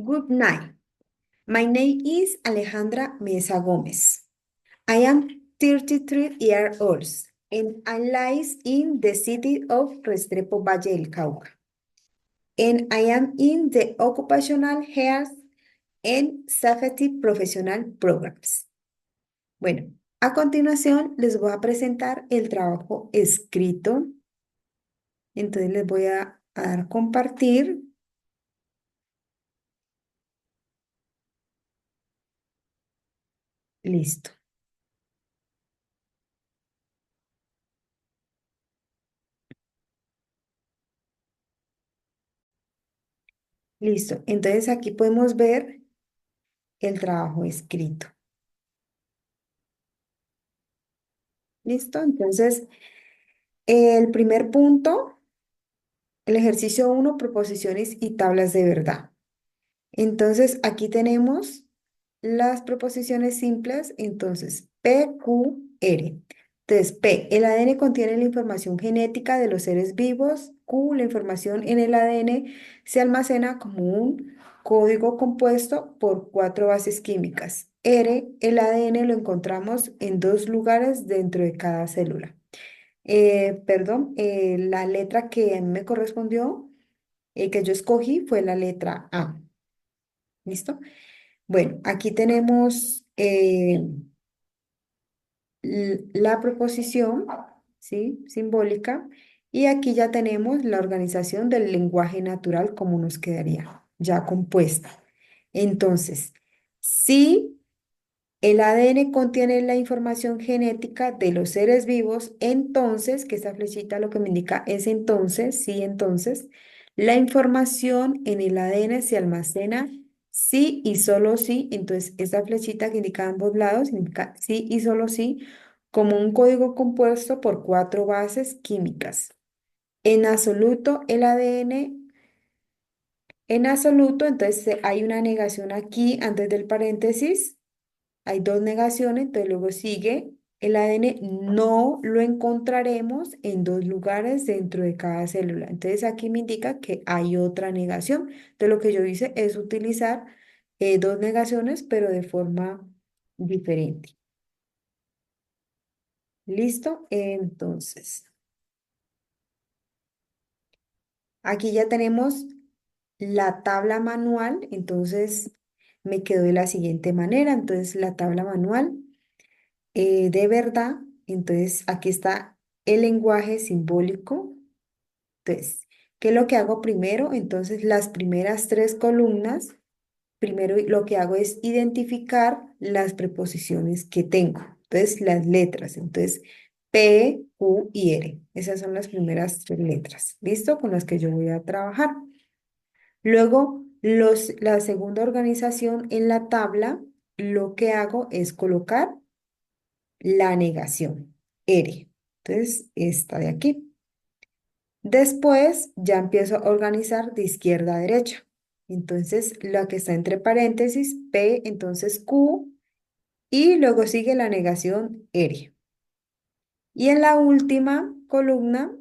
Good night. My name is Alejandra Mesa Gomez. I am 33 years old and I live in the city of Restrepo Valle del Cauca. And I am in the Occupational Health and Safety Professional Programs. Bueno, a continuación les voy a presentar el trabajo escrito. Entonces les voy a dar compartir. Listo. Listo. Entonces aquí podemos ver el trabajo escrito. ¿Listo? Entonces, el primer punto, el ejercicio uno, proposiciones y tablas de verdad. Entonces, aquí tenemos las proposiciones simples. Entonces, P, Q, R. Entonces, P, el ADN contiene la información genética de los seres vivos. Q, la información en el ADN se almacena como un código compuesto por cuatro bases químicas. R, el ADN lo encontramos en dos lugares dentro de cada célula. Perdón, la letra que a mí me correspondió, que yo escogí, fue la letra A. ¿Listo? Bueno, aquí tenemos la proposición, ¿sí? Simbólica, y aquí ya tenemos la organización del lenguaje natural como nos quedaría ya compuesta. Entonces, si el ADN contiene la información genética de los seres vivos, entonces, que esta flechita lo que me indica es entonces, sí, entonces, la información en el ADN se almacena sí y solo sí, entonces esta flechita que indica ambos lados significa sí y solo sí, como un código compuesto por cuatro bases químicas. En absoluto, el ADN, en absoluto, entonces hay una negación aquí antes del paréntesis. Hay dos negaciones, entonces luego sigue el ADN, no lo encontraremos en dos lugares dentro de cada célula. Entonces aquí me indica que hay otra negación. Entonces lo que yo hice es utilizar dos negaciones, pero de forma diferente. ¿Listo? Entonces, aquí ya tenemos la tabla manual, entonces me quedó de la siguiente manera. Entonces la tabla manual. De verdad, entonces aquí está el lenguaje simbólico. Entonces, ¿qué es lo que hago primero? Entonces, las primeras tres columnas, primero lo que hago es identificar las preposiciones que tengo. Entonces, las letras. Entonces, P, Q y R. Esas son las primeras tres letras. ¿Listo? Con las que yo voy a trabajar. Luego, la segunda organización en la tabla, lo que hago es colocar la negación, R. Entonces, esta de aquí. Después ya empiezo a organizar de izquierda a derecha. Entonces, la que está entre paréntesis, P, entonces Q, y luego sigue la negación R. Y en la última columna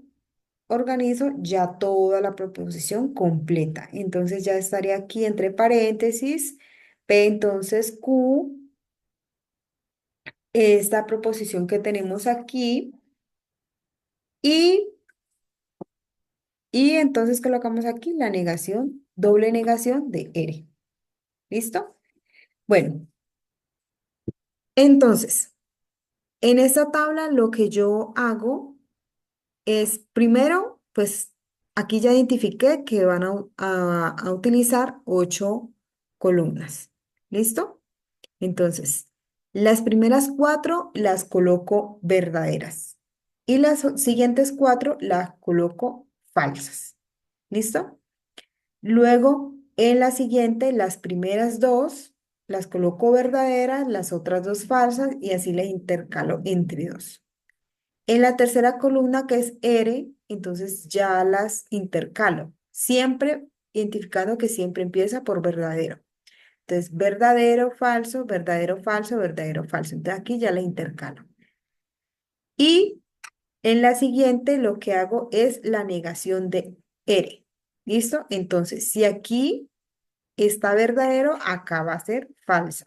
organizo ya toda la proposición completa. Entonces ya estaría aquí entre paréntesis, P, entonces Q, esta proposición que tenemos aquí, y Y entonces colocamos aquí la negación, doble negación de R. ¿Listo? Bueno, entonces, en esta tabla lo que yo hago es, primero, pues aquí ya identifiqué que van a utilizar 8 columnas. ¿Listo? Entonces, las primeras cuatro las coloco verdaderas y las siguientes cuatro las coloco falsas. ¿Listo? Luego, en la siguiente, las primeras dos las coloco verdaderas, las otras dos falsas y así les intercalo entre dos. En la tercera columna, que es R, entonces ya las intercalo, siempre identificando que siempre empieza por verdadero. Entonces, verdadero, falso, verdadero, falso, verdadero, falso. Entonces aquí ya las intercalo. Y en la siguiente lo que hago es la negación de R. ¿Listo? Entonces, si aquí está verdadero, acá va a ser falsa.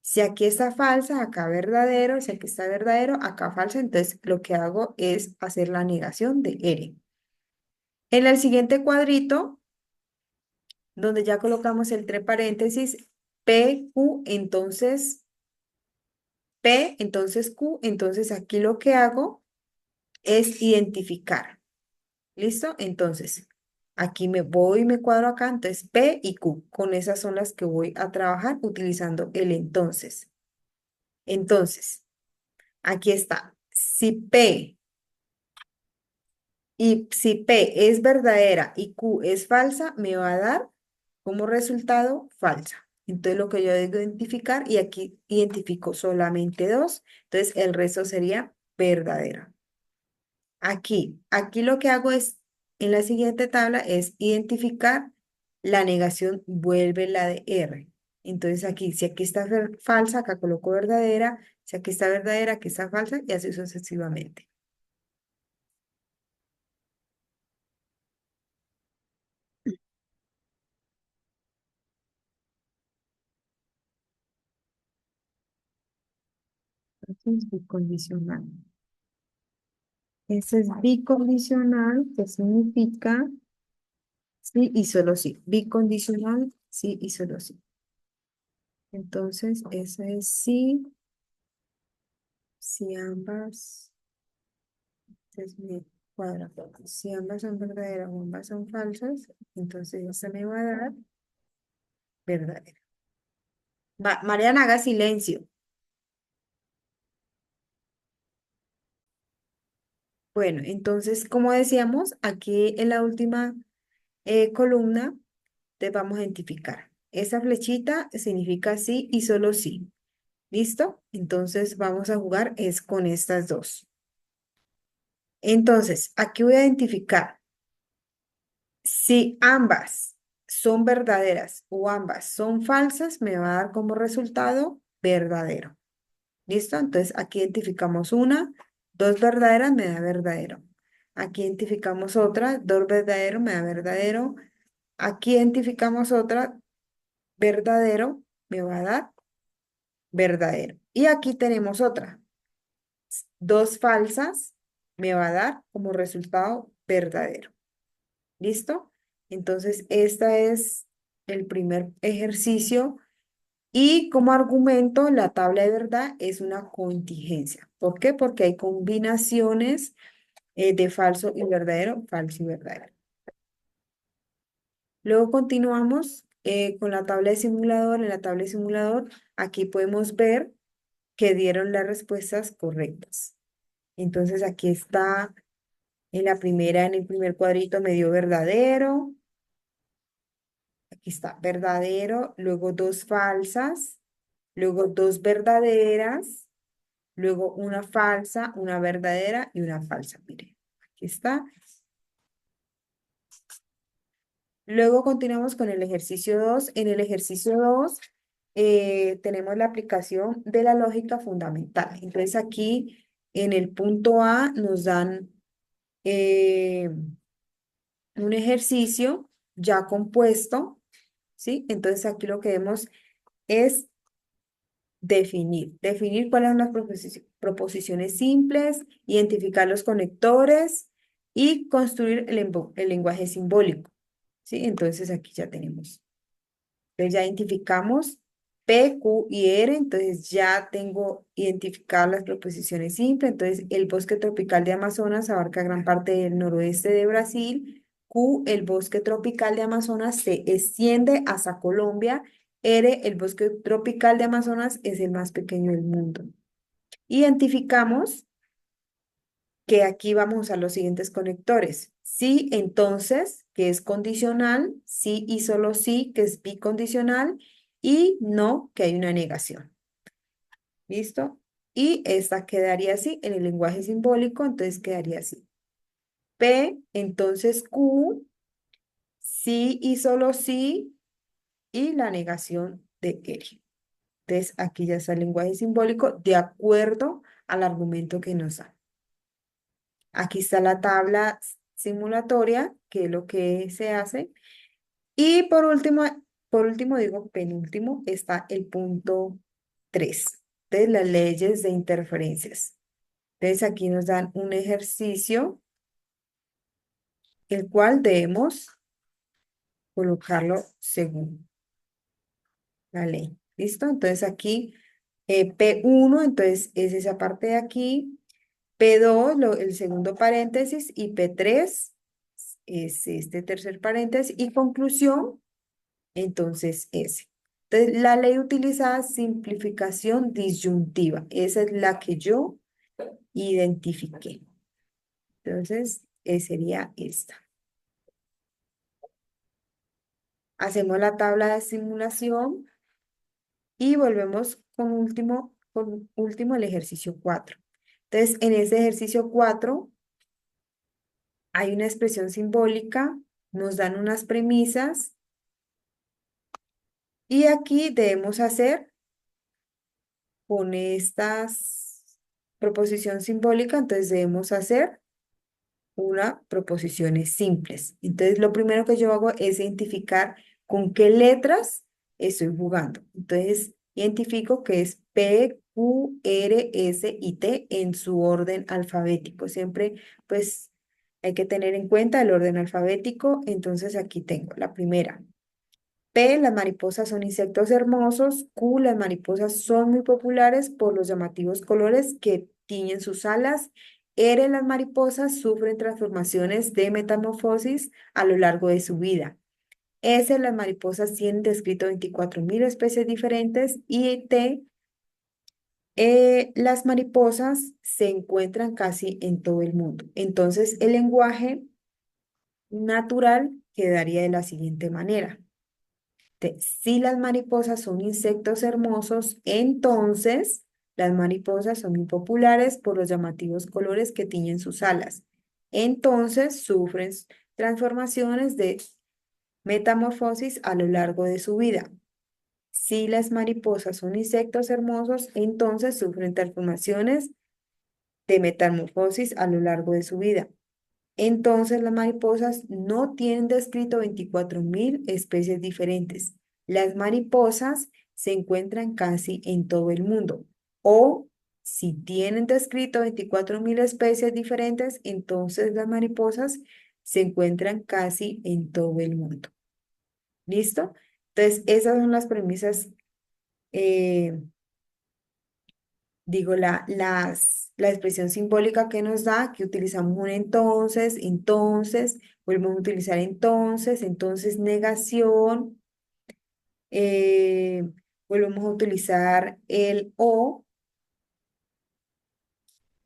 Si aquí está falsa, acá verdadero. Si aquí está verdadero, acá falsa. Entonces lo que hago es hacer la negación de R. En el siguiente cuadrito, donde ya colocamos entre paréntesis P, Q, entonces Q, entonces aquí lo que hago es identificar. ¿Listo? Entonces, aquí me voy, me cuadro acá, entonces P y Q. Con esas son las que voy a trabajar utilizando el entonces. Entonces, aquí está. Si P es verdadera y Q es falsa, me va a dar como resultado falsa. Entonces, lo que yo debo identificar, y aquí identifico solamente dos, entonces el resto sería verdadera. Aquí lo que hago es, en la siguiente tabla, es identificar la negación, vuelve la de R. Entonces aquí, si aquí está falsa, acá coloco verdadera, si aquí está verdadera, aquí está falsa, y así sucesivamente. Entonces, bicondicional. Ese es bicondicional, que significa sí y solo sí. Bicondicional, sí y solo sí. Entonces, esa es sí, si ambas. Entonces me cuadra. Si ambas son verdaderas o ambas son falsas, entonces esta me va a dar verdadera. Mariana, haga silencio. Bueno, entonces, como decíamos, aquí en la última columna te vamos a identificar. Esa flechita significa sí y solo sí. ¿Listo? Entonces vamos a jugar es con estas dos. Entonces, aquí voy a identificar si ambas son verdaderas o ambas son falsas, me va a dar como resultado verdadero. ¿Listo? Entonces aquí identificamos una, dos verdaderas, me da verdadero. Aquí identificamos otra, dos verdaderos, me da verdadero. Aquí identificamos otra, verdadero, me va a dar verdadero. Y aquí tenemos otra, dos falsas, me va a dar como resultado verdadero. ¿Listo? Entonces, este es el primer ejercicio y como argumento, la tabla de verdad es una contingencia. ¿Por qué? Porque hay combinaciones de falso y verdadero. Luego continuamos con la tabla de simulador. En la tabla de simulador, aquí podemos ver que dieron las respuestas correctas. Entonces, aquí está en la primera, en el primer cuadrito me dio verdadero. Aquí está, verdadero, luego dos falsas, luego dos verdaderas, luego una falsa, una verdadera y una falsa. Mire, aquí está. Luego continuamos con el ejercicio 2. En el ejercicio 2 tenemos la aplicación de la lógica fundamental. Entonces aquí en el punto A nos dan eh, un ejercicio ya compuesto, ¿sí? Entonces aquí lo que vemos es definir cuáles son las proposiciones simples, identificar los conectores y construir el lenguaje simbólico. ¿Sí? Entonces aquí ya tenemos. Entonces ya identificamos P, Q y R, entonces ya tengo identificadas las proposiciones simples. Entonces el bosque tropical de Amazonas abarca gran parte del noroeste de Brasil. Q, el bosque tropical de Amazonas se extiende hasta Colombia. R, el bosque tropical de Amazonas es el más pequeño del mundo. Identificamos que aquí vamos a los siguientes conectores. Sí, entonces, que es condicional, sí y solo sí, que es bicondicional, y no, que hay una negación. ¿Listo? Y esta quedaría así en el lenguaje simbólico, entonces quedaría así. P, entonces Q, sí y solo sí, y la negación de R. Entonces aquí ya está el lenguaje simbólico de acuerdo al argumento que nos da. Aquí está la tabla simulatoria, que es lo que se hace. Y por último, digo penúltimo, está el punto 3 de las leyes de interferencias. Entonces aquí nos dan un ejercicio, el cual debemos colocarlo según la ley. ¿Listo? Entonces aquí P1, entonces es esa parte de aquí. P2, el segundo paréntesis, y P3 es este tercer paréntesis. Y conclusión, entonces S. Entonces, la ley utiliza simplificación disyuntiva. Esa es la que yo identifiqué. Entonces, sería esta. Hacemos la tabla de simulación y volvemos con último el ejercicio 4. Entonces, en ese ejercicio 4 hay una expresión simbólica, nos dan unas premisas y aquí debemos hacer con estas proposición simbólica, entonces debemos hacer una proposiciones simples. Entonces, lo primero que yo hago es identificar con qué letras estoy jugando. Entonces, identifico que es P, Q, R, S y T en su orden alfabético. Siempre, pues, hay que tener en cuenta el orden alfabético. Entonces, aquí tengo la primera. P, las mariposas son insectos hermosos. Q, las mariposas son muy populares por los llamativos colores que tiñen sus alas. R, las mariposas sufren transformaciones de metamorfosis a lo largo de su vida. S, las mariposas tienen descrito 24.000 especies diferentes. Y T, las mariposas se encuentran casi en todo el mundo. Entonces, el lenguaje natural quedaría de la siguiente manera. Si las mariposas son insectos hermosos, entonces las mariposas son muy populares por los llamativos colores que tiñen sus alas. Entonces sufren transformaciones de metamorfosis a lo largo de su vida. Si las mariposas son insectos hermosos, entonces sufren transformaciones de metamorfosis a lo largo de su vida. Entonces las mariposas no tienen descrito 24.000 especies diferentes. Las mariposas se encuentran casi en todo el mundo. O si tienen descrito 24.000 especies diferentes, entonces las mariposas se encuentran casi en todo el mundo. ¿Listo? Entonces, esas son las premisas, eh, digo, la expresión simbólica que nos da, que utilizamos un entonces, volvemos a utilizar entonces, negación, eh, volvemos a utilizar el o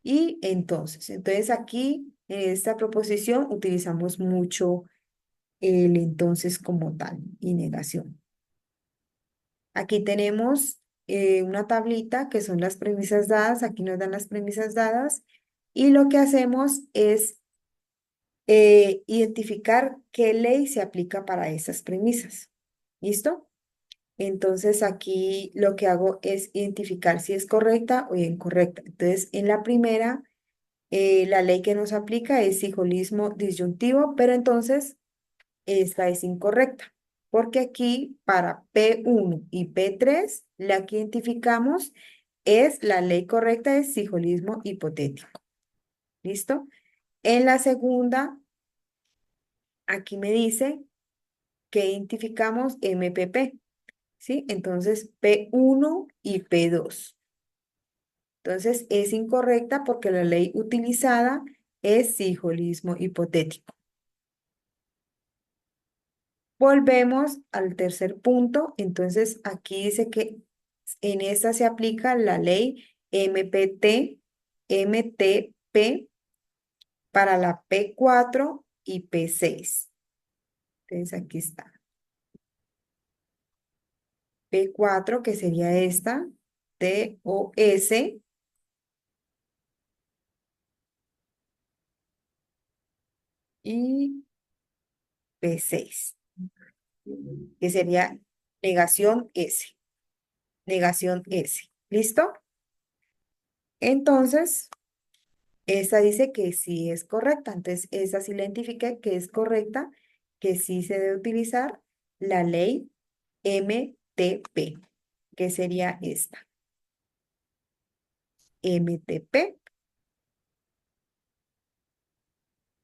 y entonces. Entonces aquí, en esta proposición, utilizamos mucho el entonces como tal y negación. Aquí tenemos una tablita que son las premisas dadas. Aquí nos dan las premisas dadas. Y lo que hacemos es identificar qué ley se aplica para esas premisas. ¿Listo? Entonces aquí lo que hago es identificar si es correcta o incorrecta. Entonces, en la primera, la ley que nos aplica es silogismo disyuntivo, pero entonces esta es incorrecta, porque aquí para P1 y P3, la que identificamos es la ley correcta de silogismo hipotético. ¿Listo? En la segunda, aquí me dice que identificamos MPP, ¿sí? Entonces, P1 y P2. Entonces, es incorrecta porque la ley utilizada es silogismo hipotético. Volvemos al tercer punto. Entonces, aquí dice que en esta se aplica la ley MPT, MTP para la P4 y P6. Entonces, aquí está. P4, que sería esta, TOS, y P6, que sería negación S. Negación S. ¿Listo? Entonces, esta dice que sí es correcta. Entonces, esta sí la identifique que es correcta, que sí se debe utilizar la ley MTP, que sería esta. MTP,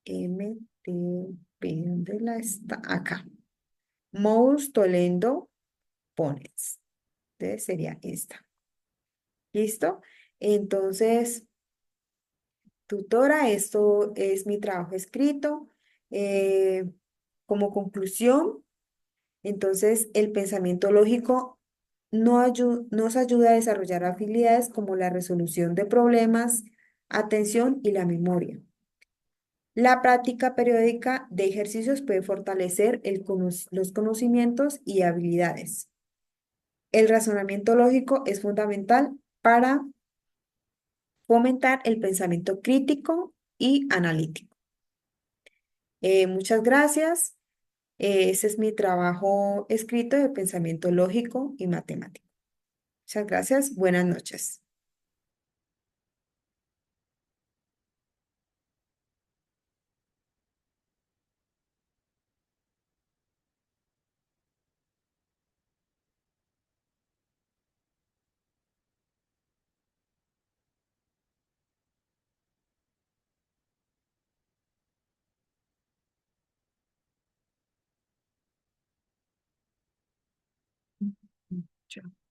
MTP, ¿dónde la está? Acá. Most Toledo Pones. Entonces sería esta. ¿Listo? Entonces, tutora, esto es mi trabajo escrito. Eh, como conclusión, entonces el pensamiento lógico nos ayuda a desarrollar habilidades como la resolución de problemas, atención y la memoria. La práctica periódica de ejercicios puede fortalecer los conocimientos y habilidades. El razonamiento lógico es fundamental para fomentar el pensamiento crítico y analítico. Muchas gracias. Ese es mi trabajo escrito de pensamiento lógico y matemático. Muchas gracias. Buenas noches. Chao.